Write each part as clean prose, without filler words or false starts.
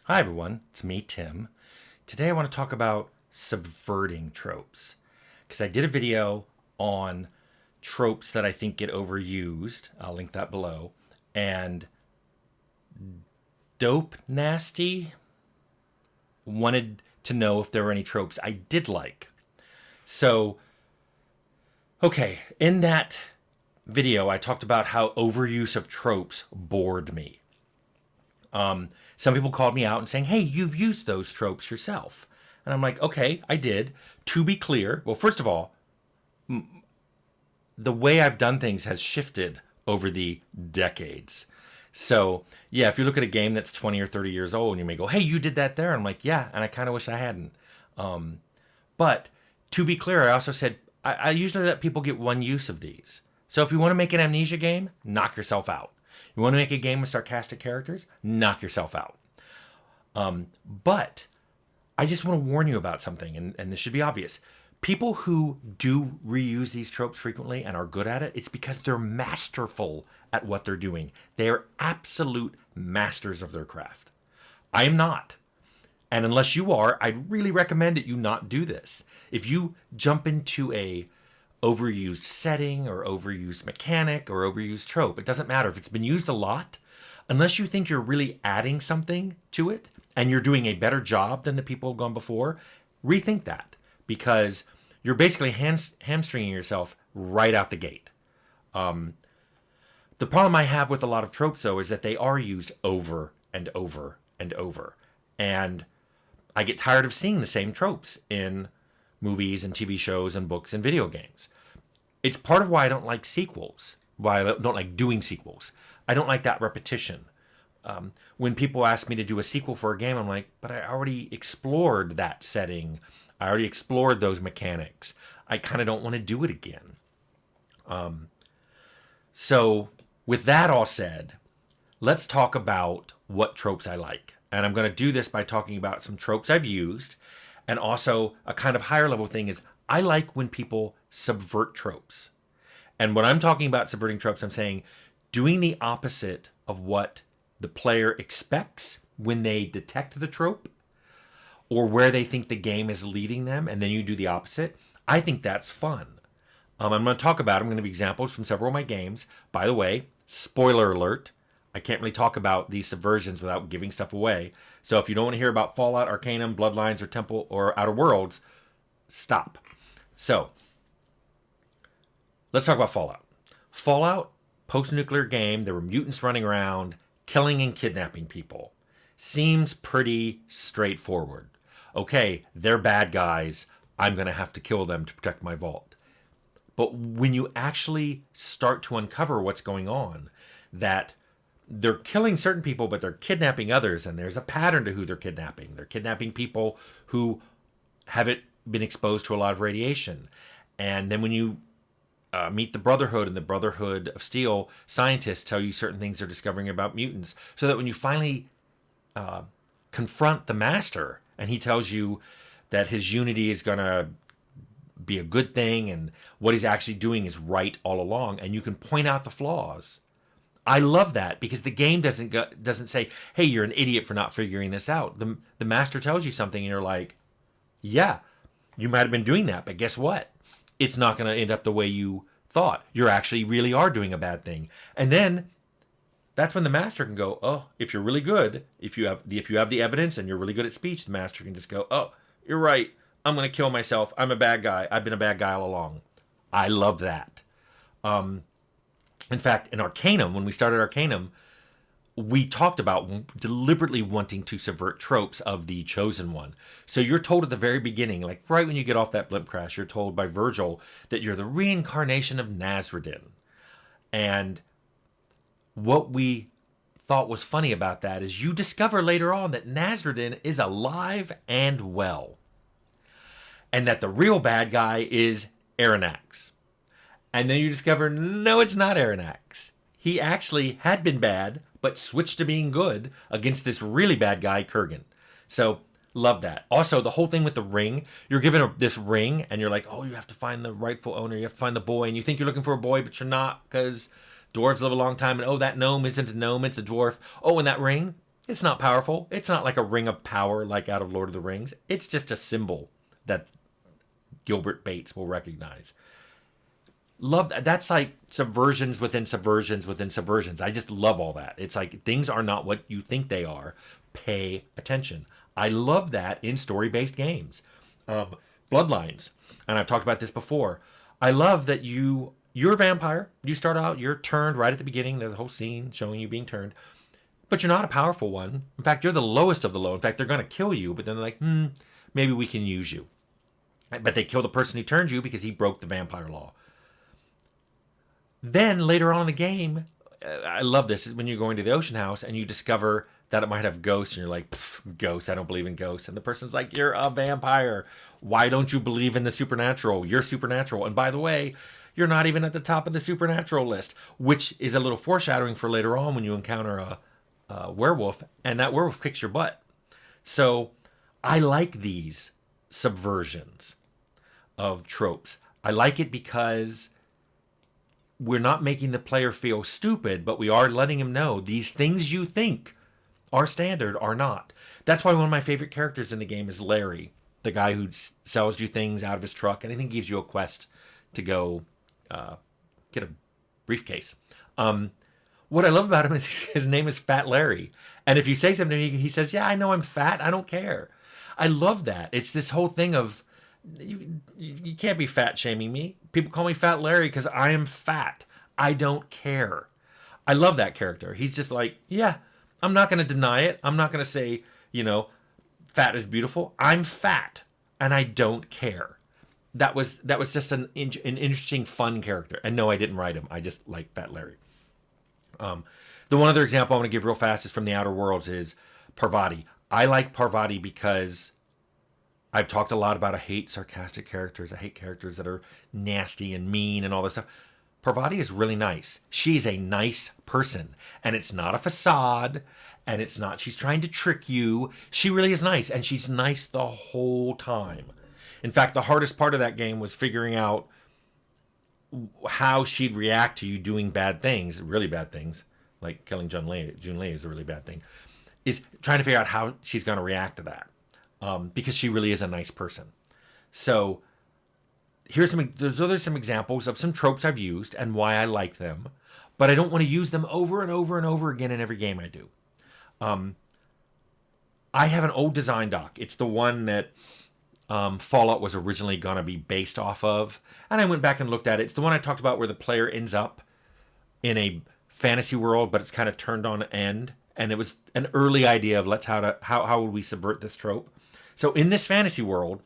Hi everyone, it's me, Tim. Today I want to talk about subverting tropes. Because I did a video on tropes that I think get overused. I'll link that below. And Dope Nasty wanted to know if there were any tropes I did like. So, okay, in that video I talked about how overuse of tropes bored me. Some people called me out and saying, hey, you've used those tropes yourself. And I'm like, okay, I did. To be clear, well, first of all, the way I've done things has shifted over the decades. So, yeah, if you look at a game that's 20 or 30 years old and you may go, hey, you did that there. And I'm like, yeah, and I kind of wish I hadn't. But to be clear, I also said, I usually let people get one use of these. So if you want to make an amnesia game, knock yourself out. You want to make a game with sarcastic characters? Knock yourself out. But I just want to warn you about something, and this should be obvious. People who do reuse these tropes frequently and are good at it, it's because they're masterful at what they're doing. They're absolute masters of their craft. I am not. And unless you are, I'd really recommend that you not do this. If you jump into a overused setting or overused mechanic or overused trope, it doesn't matter if it's been used a lot, unless you think you're really adding something to it and you're doing a better job than the people who've gone before, rethink that, because you're basically hamstringing yourself right out the gate. The problem I have with a lot of tropes, though, is that they are used over and over and over, and I get tired of seeing the same tropes in movies and TV shows and books and video games. It's part of why I don't like sequels, why I don't like doing sequels. I don't like that repetition. When people ask me to do a sequel for a game, I'm like, but I already explored that setting. I already explored those mechanics. I kind of don't want to do it again. So with that all said, let's talk about what tropes I like. And I'm going to do this by talking about some tropes I've used. And also a kind of higher level thing is I like when people subvert tropes. And when I'm talking about subverting tropes, I'm saying doing the opposite of what the player expects when they detect the trope or where they think the game is leading them, and then you do the opposite. I think that's fun. I'm going to talk about, I'm going to give examples from several of my games. By the way, spoiler alert, I can't really talk about these subversions without giving stuff away. So if you don't want to hear about Fallout, Arcanum, Bloodlines, or Temple, or Outer Worlds, stop. So, let's talk about Fallout. Fallout, post-nuclear game, there were mutants running around, killing and kidnapping people. Seems pretty straightforward. Okay, they're bad guys. I'm going to have to kill them to protect my vault. But when you actually start to uncover what's going on, that they're killing certain people, but they're kidnapping others, and there's a pattern to who they're kidnapping. They're kidnapping people who haven't been exposed to a lot of radiation. And then when you meet the Brotherhood, and the Brotherhood of Steel scientists tell you certain things they're discovering about mutants, so that when you finally confront the Master, and he tells you that his unity is going to be a good thing, and what he's actually doing is right all along, and you can point out the flaws. I love that, because the game doesn't say, hey, you're an idiot for not figuring this out. The Master tells you something and you're like, yeah, you might have been doing that, but guess what? It's not going to end up the way you thought. You actually really are doing a bad thing. And then that's when the Master can go, oh, if you're really good, if you have the evidence and you're really good at speech, the Master can just go, oh, you're right. I'm going to kill myself. I'm a bad guy. I've been a bad guy all along. I love that. In fact, in Arcanum, when we started Arcanum, we talked about deliberately wanting to subvert tropes of the Chosen One. So you're told at the very beginning, like right when you get off that blimp crash, you're told by Virgil that you're the reincarnation of Nasruddin. And what we thought was funny about that is you discover later on that Nasruddin is alive and well. And that the real bad guy is Arronax. And then you discover, no, it's not Arronax. He actually had been bad, but switched to being good against this really bad guy, Kurgan. So, love that. Also, the whole thing with the ring, you're given this ring, and you're like, oh, you have to find the rightful owner, you have to find the boy, and you think you're looking for a boy, but you're not, because dwarves live a long time, and oh, that gnome isn't a gnome, it's a dwarf. Oh, and that ring, It's not powerful. It's not like a ring of power like out of Lord of the Rings. It's just a symbol that Gilbert Bates will recognize. Love that. That's like subversions within subversions within subversions. I just love all that. It's like things are not what you think they are. Pay attention. I love that in story-based games. Bloodlines, and I've talked about this before. I love that you're a vampire. You start out, you're turned right at the beginning. There's a whole scene showing you being turned, but you're not a powerful one. In fact, you're the lowest of the low. In fact, they're going to kill you, but then they're like, maybe we can use you. But they kill the person who turned you because he broke the vampire law. Then later on in the game, I love this, is when you're going to the ocean house and you discover that it might have ghosts, and you're like, ghosts, I don't believe in ghosts. And the person's like, you're a vampire. Why don't you believe in the supernatural? You're supernatural. And by the way, you're not even at the top of the supernatural list, which is a little foreshadowing for later on when you encounter a werewolf, and that werewolf kicks your butt. So I like these subversions of tropes. I like it because we're not making the player feel stupid, but we are letting him know these things you think are standard are not. That's why one of my favorite characters in the game is Larry, the guy who sells you things out of his truck, and I think gives you a quest to go get a briefcase. What I love about him is his name is Fat Larry, and if you say something to him, he says, "Yeah, I know I'm fat. I don't care." I love that. It's this whole thing of you can't be fat shaming me. People call me Fat Larry because I am fat. I don't care. I love that character. He's just like, yeah, I'm not going to deny it. I'm not going to say, fat is beautiful. I'm fat and I don't care. That was just an interesting, fun character. And no, I didn't write him. I just like Fat Larry. The one other example I want to give real fast is from the Outer Worlds is Parvati. I like Parvati because I've talked a lot about I hate sarcastic characters. I hate characters that are nasty and mean and all this stuff. Parvati is really nice. She's a nice person. And it's not a facade. And it's not she's trying to trick you. She really is nice. And she's nice the whole time. In fact, the hardest part of that game was figuring out how she'd react to you doing bad things, really bad things, like killing Jun Lei is a really bad thing, is trying to figure out how she's going to react to that. Because she really is a nice person. So there's some examples of some tropes I've used and why I like them, but I don't want to use them over and over and over again in every game I do. I have an old design doc. It's the one that Fallout was originally going to be based off of, and I went back and looked at it. It's the one I talked about where the player ends up in a fantasy world, but it's kind of turned on end, and it was an early idea of how would we subvert this trope. So in this fantasy world,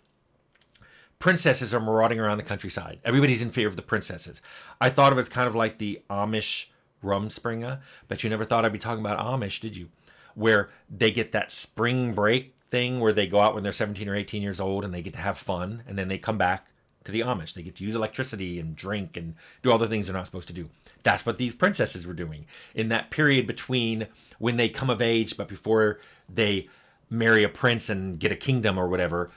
princesses are marauding around the countryside. Everybody's in fear of the princesses. I thought of it as kind of like the Amish Rumspringa, but you never thought I'd be talking about Amish, did you? Where they get that spring break thing where they go out when they're 17 or 18 years old and they get to have fun, and then they come back to the Amish. They get to use electricity and drink and do all the things they're not supposed to do. That's what these princesses were doing in that period between when they come of age, but before they marry a prince and get a kingdom or whatever.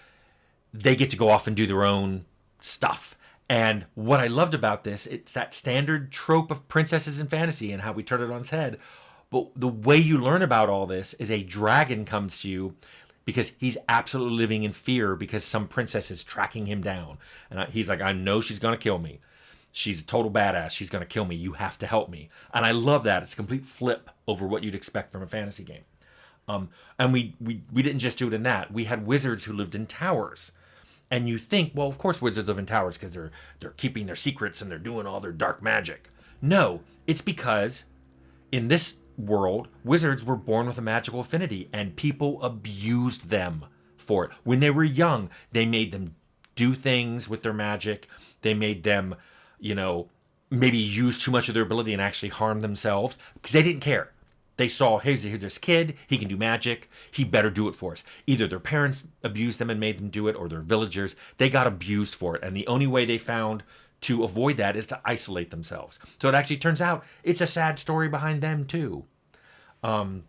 They get to go off and do their own stuff. And what I loved about this, it's that standard trope of princesses in fantasy and how we turn it on its head. But the way you learn about all this is a dragon comes to you because he's absolutely living in fear because some princess is tracking him down. And he's like, I know she's going to kill me. She's a total badass. She's going to kill me. You have to help me. And I love that. It's a complete flip over what you'd expect from a fantasy game. And we didn't just do it in that. We had wizards who lived in towers. And you think, well, of course wizards live in towers because they're keeping their secrets and they're doing all their dark magic. No, it's because in this world, wizards were born with a magical affinity and people abused them for it. When they were young, they made them do things with their magic. They made them, maybe use too much of their ability and actually harm themselves because they didn't care. They saw, hey, here's this kid, he can do magic, he better do it for us. Either their parents abused them and made them do it, or their villagers, they got abused for it. And the only way they found to avoid that is to isolate themselves. So it actually turns out it's a sad story behind them too. And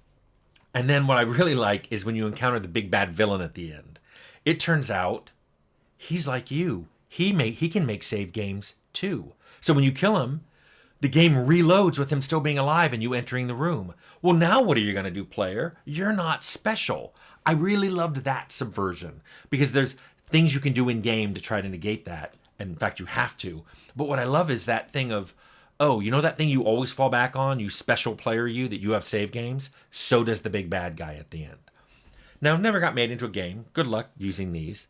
then what I really like is when you encounter the big bad villain at the end. It turns out he's like you. He can make save games too. So when you kill him, The game reloads with him still being alive and you entering the room. Well, now what are you going to do, player? You're not special. I really loved that subversion because there's things you can do in game to try to negate that. And in fact, you have to. But what I love is that thing of, oh, you know that thing you always fall back on, you special player you, that you have save games? So does the big bad guy at the end. Now, never got made into a game. Good luck using these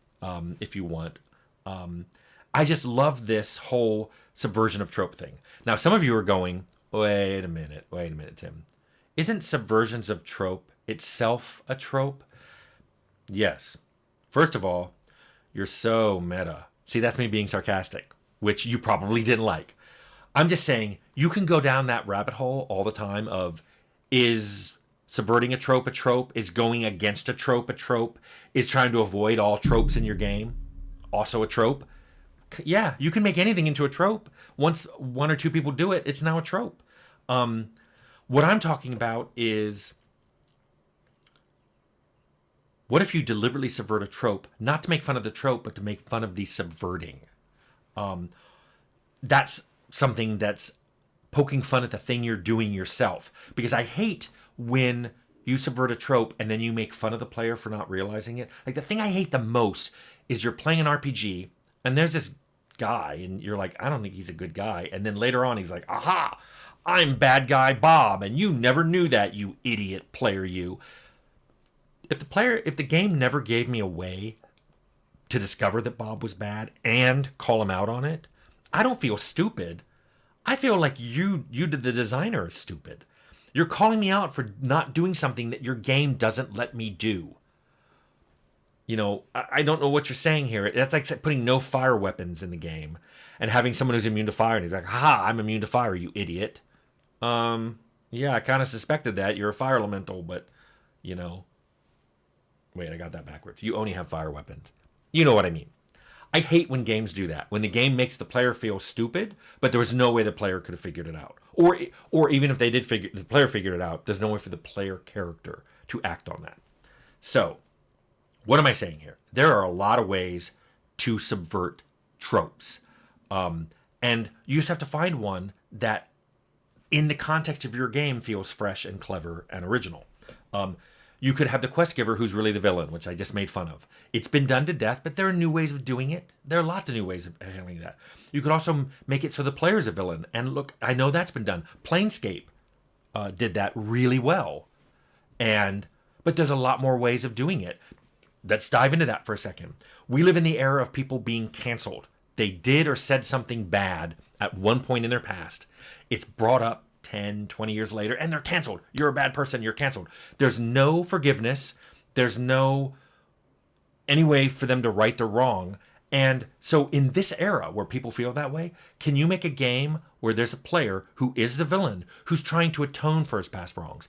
if you want. I just love this whole subversion of trope thing. Now, some of you are going, wait a minute, Tim. Isn't subversions of trope itself a trope? Yes. First of all, you're so meta. See, that's me being sarcastic, which you probably didn't like. I'm just saying, you can go down that rabbit hole all the time of, is subverting a trope, is going against a trope, is trying to avoid all tropes in your game also a trope? Yeah, you can make anything into a trope. Once one or two people do it, it's now a trope. What I'm talking about is, what if you deliberately subvert a trope, not to make fun of the trope, but to make fun of the subverting? That's something that's poking fun at the thing you're doing yourself. Because I hate when you subvert a trope and then you make fun of the player for not realizing it. Like, the thing I hate the most is you're playing an RPG and there's this guy and you're like, I don't think he's a good guy. And then later on he's like, aha, I'm bad guy Bob, and you never knew that, you idiot player you. If the game never gave me a way to discover that Bob was bad and call him out on it, I don't feel stupid. I feel like you the designer, is stupid. You're calling me out for not doing something that your game doesn't let me do. You know, I don't know what you're saying here. That's like putting no fire weapons in the game and having someone who's immune to fire, and he's like, ha, I'm immune to fire, you idiot. Yeah, I kind of suspected that. You're a fire elemental, but, you know. Wait, I got that backwards. You only have fire weapons. You know what I mean. I hate when games do that. When the game makes the player feel stupid, but there was no way the player could have figured it out. Or even if they did the player figured it out, there's no way for the player character to act on that. So, what am I saying here? There are a lot of ways to subvert tropes. And you just have to find one that, in the context of your game, feels fresh and clever and original. You could have the quest giver who's really the villain, which I just made fun of. It's been done to death, but there are new ways of doing it. There are lots of new ways of handling that. You could also make it so the player's a villain. And look, I know that's been done. Planescape did that really well. But there's a lot more ways of doing it. Let's dive into that for a second. We live in the era of people being canceled. They did or said something bad at one point in their past. It's brought up 10, 20 years later, and they're canceled. You're a bad person, you're canceled. There's no forgiveness. There's no any way for them to right the wrong. And so in this era where people feel that way, can you make a game where there's a player who is the villain, who's trying to atone for his past wrongs?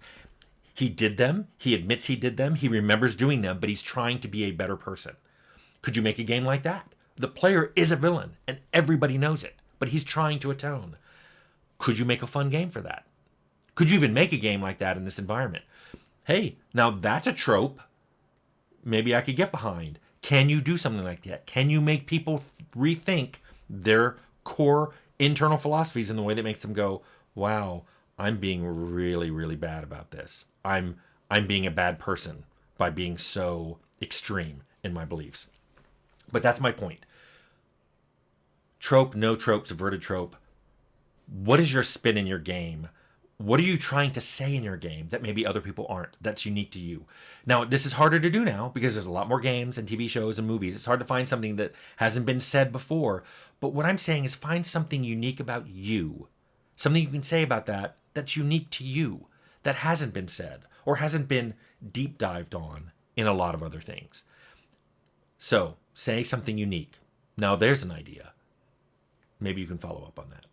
He did them. He admits he did them. He remembers doing them, but he's trying to be a better person. Could you make a game like that? The player is a villain, and everybody knows it, but he's trying to atone. Could you make a fun game for that? Could you even make a game like that in this environment? Hey, now that's a trope maybe I could get behind. Can you do something like that? Can you make people rethink their core internal philosophies in the way that makes them go, wow, I'm being really, really bad about this. I'm being a bad person by being so extreme in my beliefs. But that's my point. Trope, no trope, subverted trope. What is your spin in your game? What are you trying to say in your game that maybe other people aren't, that's unique to you? Now, this is harder to do now because there's a lot more games and TV shows and movies. It's hard to find something that hasn't been said before. But what I'm saying is find something unique about you. Something you can say about that that's unique to you, that hasn't been said or hasn't been deep dived on in a lot of other things. So, say something unique. Now there's an idea. Maybe you can follow up on that.